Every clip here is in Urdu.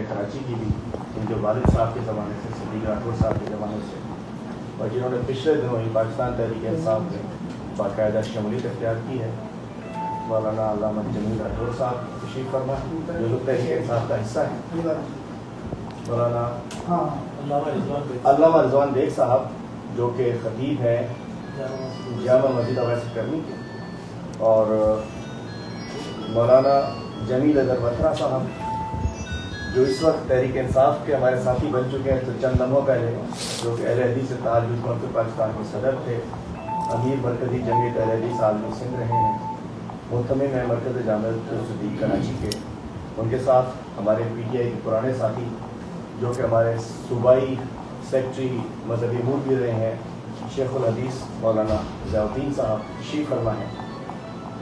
کراچی کی بھی ان کے والد صاحب کے زمانے سے صدیق راٹھور صاحب کے زمانے سے، اور جنہوں نے پچھلے دنوں ہی پاکستان تحریک انصاف میں باقاعدہ شمولیت اختیار کی ہے، مولانا علامہ جمیل راٹھور صاحب تشریف فرما جو لوگ تحریک انصاف کا حصہ ہیں، مولانا علامہ رضوان بیگ صاحب جو کہ خطیب ہیں جامع مسجد اویس کرنی کے، اور مولانا جمیل اظہر وطرہ صاحب جو اس وقت تحریک انصاف کے ہمارے ساتھی بن چکے ہیں، تو چند لمحوں پہلے جو کہ اہل حدیث اتحاد حکومت پاکستان کے صدر تھے، امیر مرکزی جمعیت اہل حدیث عالمی سندھ رہے ہیں، محتمم ہیں مرکز جامع صدیق کراچی کے، ان کے ساتھ ہمارے پی ٹی آئی کے پرانے ساتھی جو کہ ہمارے صوبائی سیکرٹری مذہبی امور بھی رہے ہیں، شیخ الحدیث مولانا ضیاء الدین صاحب تشریف فرما ہیں۔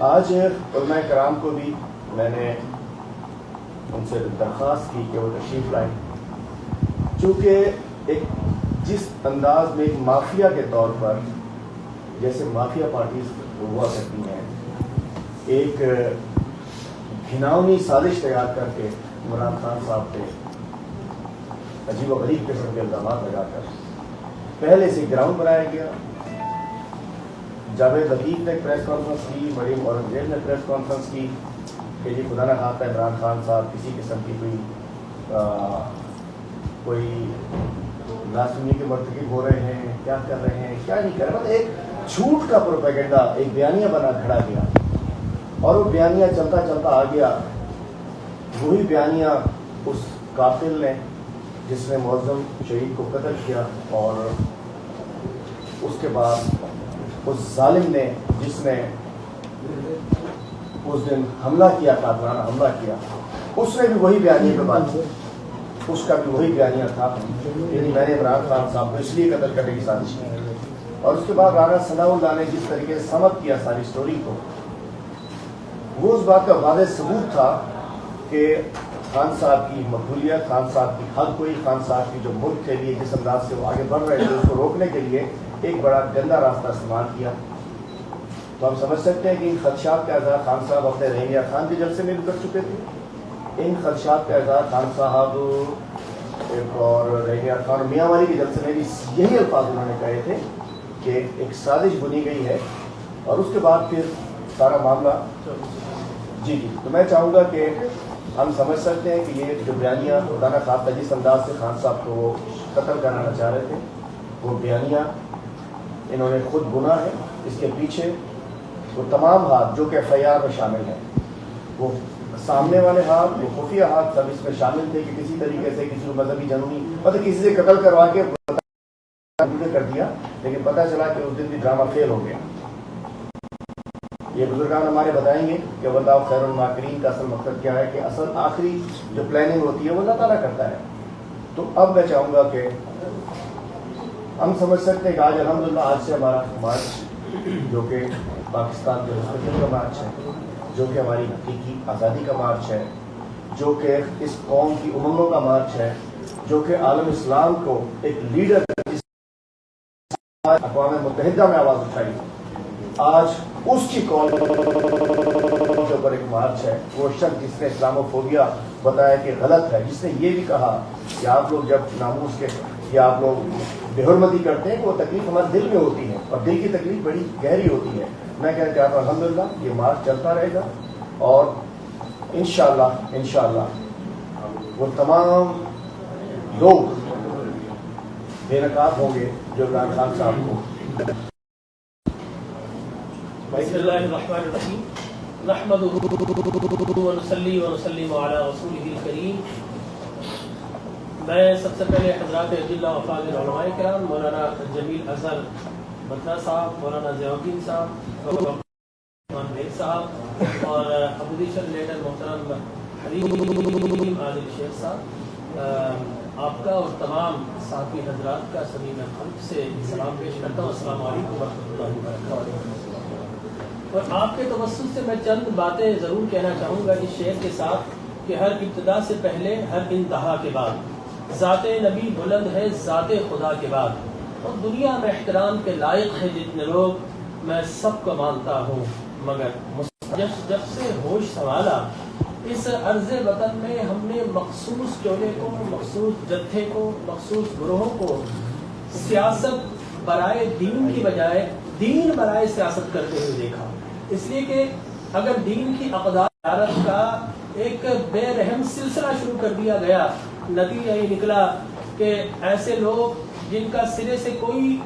آج علماء کرام کو بھی میں نے ان سے درخواست کی کہ وہ تشریف لائیں، چونکہ ایک جس انداز میں ایک مافیا کے طور پر جیسے مافیا پارٹیز ہوا کرتی ہیں، ایک گھناؤنی سازش تیار کر کے عمران خان صاحب پہ عجیب و غریب قسم کے الزامات لگا کر پہلے سے گراؤنڈ بنایا گیا۔ جاوید لطیف نے پریس کانفرنس کی، مریم اورنگزیب نے پریس کانفرنس کی کہ جی خدا نہ خواستہ عمران خان صاحب کسی قسم کی کوئی بلاسفیمی کے مرتکب ہو رہے ہیں، کیا کر رہے ہیں، کیا نہیں کر رہے، مطلب ایک جھوٹ کا پروپیگنڈا ایک بیانیہ بنا کھڑا گیا، اور وہ بیانیہ چلتا چلتا آ گیا۔ وہی بیانیہ اس قاتل نے جس نے معظم شہید کو قتل کیا، اور اس کے بعد اس ظالم نے جس نے اس دن حملہ کیا، قاتلانہ حملہ کیا، اس نے بھی وہی بیانیہ پہ بات کی، اس کا بھی وہی بیانیہ تھا، یعنی میں نے عمران خان صاحب کو اس لیے قتل کرنے کی سازش کی۔ اور اس کے بعد رانا ثناء اللہ نے جس طریقے سے سمت کیا ساری سٹوری کو، وہ اس بات کا واضح ثبوت تھا کہ خان صاحب کی مقبولیت، خان صاحب کی حق کوئی، خان صاحب کی جو ملک کے لیے جس انداز سے وہ آگے بڑھ رہے تھے اس کو روکنے کے لیے ایک بڑا گندا راستہ استعمال کیا۔ تو ہم سمجھ سکتے ہیں کہ ان خدشات کا اظہار خان صاحب اپنے رحیمیہ خان کے جلسے میں بھی کر چکے تھے، ان خدشات کا اظہار خان صاحب اور رحیمیہ خان اور میاں والی کے جلسے میں بھی یہی الفاظ انہوں نے کہے تھے کہ ایک سازش بنی گئی ہے، اور اس کے بعد پھر سارا معاملہ جی تو میں چاہوں گا کہ ہم سمجھ سکتے ہیں کہ یہ جو بیانیہ خدا نہ خواستہ جس انداز سے خان صاحب کو وہ قتل کرانا چاہ رہے تھے، وہ بیانیہ انہوں نے خود بنا ہے۔ اس کے پیچھے وہ تمام ہاتھ جو کہ ایف آئی آر میں شامل ہیں، وہ سامنے والے ہاتھ، وہ خفیہ ہاتھ سب اس میں شامل تھے کہ کسی طریقے سے کسی کو مذہبی جنونی مطلب کسی سے قتل کروا کے کر دیا، لیکن پتہ چلا کہ اس دن بھی ڈرامہ فیل ہو گیا۔ یہ بزرگان ہمارے بتائیں گے کہ واللہ خیر الماکرین کا اصل مقصد کیا ہے، کہ اصل آخری جو پلاننگ ہوتی ہے وہ اللہ تعالیٰ کرتا ہے۔ تو اب میں چاہوں گا کہ ہم سمجھ سکتے ہیں کہ آج الحمدللہ آج سے ہمارا مارچ جو کہ پاکستان کے مستقبل کا مارچ ہے، جو کہ ہماری حقیقی آزادی کا مارچ ہے، جو کہ اس قوم کی امنگوں کا مارچ ہے، جو کہ عالم اسلام کو ایک لیڈر اقوام متحدہ میں آواز اٹھائی، آج اس کی کال کے اوپر ایک مارچ ہے۔ وہ شخص جس نے اسلام و فوبیا بتایا کہ غلط ہے، جس نے یہ بھی کہا کہ آپ لوگ جب ناموس کے یا آپ لوگ بے حرمتی کرتے ہیں کہ وہ تکلیف ہمارے دل میں ہوتی ہے، اور دل کی تکلیف بڑی گہری ہوتی ہے۔ میں کہنا چاہتا ہوں الحمدللہ یہ مارچ چلتا رہے گا، اور انشاءاللہ وہ تمام لوگ بے نقاب ہوں گے جو عمران خان صاحب کو بسم اللہ الرحمن الرحیم نحمدہ ونصلی ونسلم علی رسولہ الکریم۔ میں سب سے پہلے حضرات اجلہ وفاضل علماء کرام مولانا جمیل اظہر وطرہ صاحب، مولانا ضیاء الدین صاحب، بیگ صاحب، اور اپوزیشن لیڈر محترم حلیم عادل شیخ صاحب، آپ کا اور تمام ساتھی حضرات کا سمیع قلب سے سلام پیش کرتا ہوں۔ السلام علیکم ورحمۃ اللہ وبرکاتہ۔ اور آپ کے توسط سے میں چند باتیں ضرور کہنا چاہوں گا اس شعر کے ساتھ کہ ہر ابتدا سے پہلے ہر انتہا کے بعد ذات نبی بلند ہے ذات خدا کے بعد، اور دنیا میں احترام کے لائق ہے جتنے لوگ، میں سب کو مانتا ہوں مگر جب سے ہوش سنبھالا اس عرض وطن میں ہم نے مخصوص ٹولے کو، مخصوص جتھے کو، مخصوص گروہوں کو سیاست برائے دین کی بجائے دین برائے سیاست کرتے ہوئے دیکھا، اس لیے کہ اگر دین کی اقدار کا ایک بے رحم سلسلہ شروع کر دیا گیا، نتیجہ یہ نکلا کہ ایسے لوگ جن کا سرے سے کوئی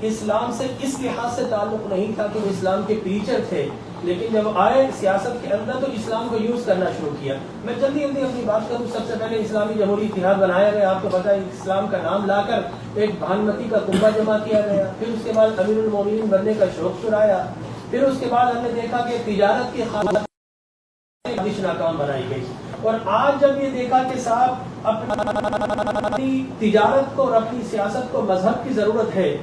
اسلام سے اس لحاظ سے تعلق نہیں تھا کہ وہ اسلام کے پریچر تھے، لیکن جب آئے سیاست کے اندر تو اسلام کو یوز کرنا شروع کیا۔ میں جلدی اپنی بات کروں، سب سے پہلے اسلامی جمہوری اتحاد بنایا گیا، آپ کو پتہ ہے اسلام کا نام لا کر ایک بھانمتی کا کنبہ جمع کیا گیا، پھر اس کے بعد امیر المومنین بننے کا شوق چرایا، پھر اس کے بعد ہم نے دیکھا کہ تجارت کی خاطر ناکام بنائی گئی، اور آج جب یہ دیکھا کہ صاحب اپنی تجارت کو اور اپنی سیاست کو مذہب کی ضرورت ہے،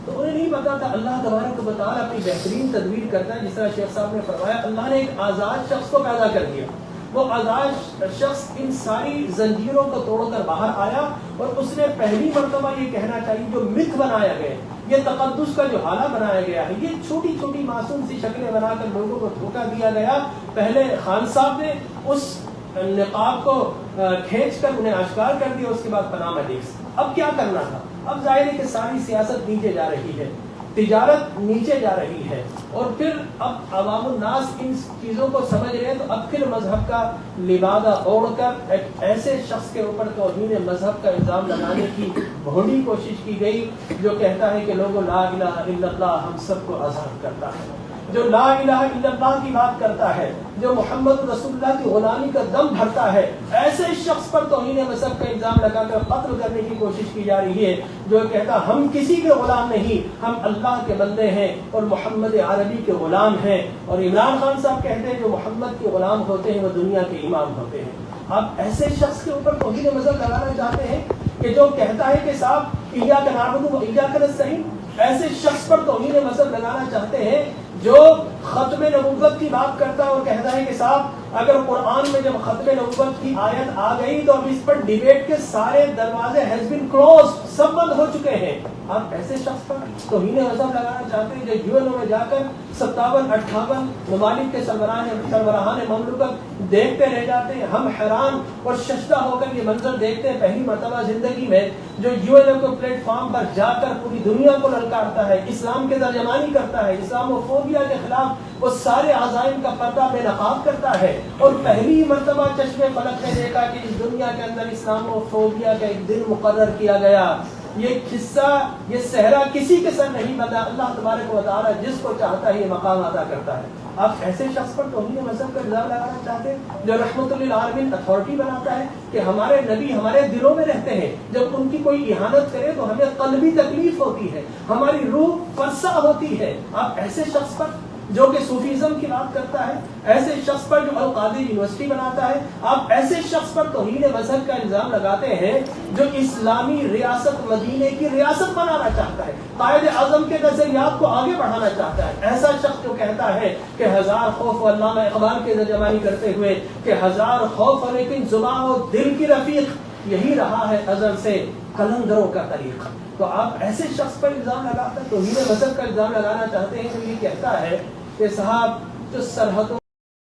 تو انہیں نہیں پتا تھا اللہ تبارک و تعالیٰ اپنی بہترین تدبیر کرتا ہے، جس طرح شیخ صاحب نے فرمایا اللہ نے ایک آزاد شخص کو پیدا کر دیا، وہ آزاد شخص ان ساری زنجیروں کو توڑ کر باہر آیا، اور اس نے پہلی مرتبہ یہ کہنا چاہیے جو متھ بنایا گئے، یہ تقدس کا جو حالہ بنایا گیا ہے، یہ چھوٹی چھوٹی معصوم سی شکلیں بنا کر لوگوں کو دھوکہ دیا گیا، پہلے خان صاحب نے اس نقاب کو کھینچ کر انہیں اشکار کر دیا، اس کے بعد پناہ دیکھ۔ اب کیا کرنا تھا؟ اب ظاہر ہے کہ ساری سیاست نیچے جا رہی ہے، تجارت نیچے جا رہی ہے، اور پھر اب عوام الناس ان چیزوں کو سمجھ رہے ہیں، تو اب پھر مذہب کا لبادہ اوڑھ کر ایک ایسے شخص کے اوپر توہین مذہب کا الزام لگانے کی بھونڈی کوشش کی گئی جو کہتا ہے کہ لوگوں لا الہ الا اللہ ہم سب کو آزاد کرتا ہے، جو لا الہ الا اللہ کی بات کرتا ہے، جو محمد رسول اللہ کی غلامی کا دم بھرتا ہے، ایسے شخص پر توہین مذہب کا الزام لگا کر قتل کرنے کی کوشش کی جا رہی ہے، جو کہتا ہم کسی کے غلام نہیں، ہم اللہ کے بندے ہیں اور محمد عربی کے غلام ہیں، اور عمران خان صاحب کہتے ہیں جو محمد کے غلام ہوتے ہیں وہ دنیا کے امام ہوتے ہیں۔ آپ ایسے شخص کے اوپر توہین مذہب لگانا چاہتے ہیں کہ جو کہتا ہے کہ صاحب ایاک نعبد و ایاک نستعین، ایسے شخص پر توہین مذہب لگانا چاہتے ہیں جو ختم نبوت کی بات کرتا ہے اور کہتا ہے کہ صاحب اگر قرآن میں جب ختم نبوت کی آیت آ گئی تو اب اس پر ڈیبیٹ کے سارے دروازے ہیز بین کلوزڈ، سب بند ہو چکے ہیں۔ آپ ایسے شخص پر توہین مذہب لگانا چاہتے ہیں جو یو این او میں جا کر 57-58 ممالک کے سربراہان مملکت دیکھتے رہ جاتے ہیں، ہم حیران اور ششدر ہو کر یہ منظر دیکھتے ہیں پہلی مرتبہ زندگی میں، جو یو این او کے پلیٹ فارم پر جا کر پوری دنیا کو للکارتا ہے، اسلام کے ترجمانی کرتا ہے، اسلام و فوبیا کے خلاف وہ سارے عزائم کا پردہ بے نقاب کرتا ہے، اور پہلی مرتبہ چشم فلک نے دیکھا کہ اس دنیا کے اندر اسلام و فوبیا کا ایک دن مقرر کیا گیا۔ یہ قصہ، یہ صحرا کسی کے سر نہیں بندہ، اللہ تبارک و تعالیٰ جس کو چاہتا ہے یہ مقام عطا کرتا ہے۔ آپ ایسے شخص پر توہین مذہب کا الزام لگانا چاہتے ہیں جو رحمت للعالمین اتھارٹی بناتا ہے کہ ہمارے نبی ہمارے دلوں میں رہتے ہیں، جب ان کی کوئی اہانت کرے تو ہمیں قلبی تکلیف ہوتی ہے، ہماری روح فرسا ہوتی ہے۔ آپ ایسے شخص پر جو کہ صوفیزم کی بات کرتا ہے، ایسے شخص پر جو القادر یونیورسٹی بناتا ہے، آپ ایسے شخص پر توہین مذہب کا الزام لگاتے ہیں جو اسلامی ریاست مدینے کی ریاست بنانا چاہتا ہے، قائد اعظم کے نظریات کو آگے بڑھانا چاہتا ہے، ایسا شخص جو کہتا ہے کہ ہزار خوف، علامہ اقبال کے ترجمانی کرتے ہوئے کہ ہزار خوف لیکن زبان و دل کی رفیق، یہی رہا ہے ازل سے قلندروں کا طریقہ۔ تو آپ ایسے شخص پر الزام لگاتے ہیں، توہین مذہب کا الزام لگانا چاہتے ہیں جو یہ کہتا ہے کہ صاحب جو سرحدوں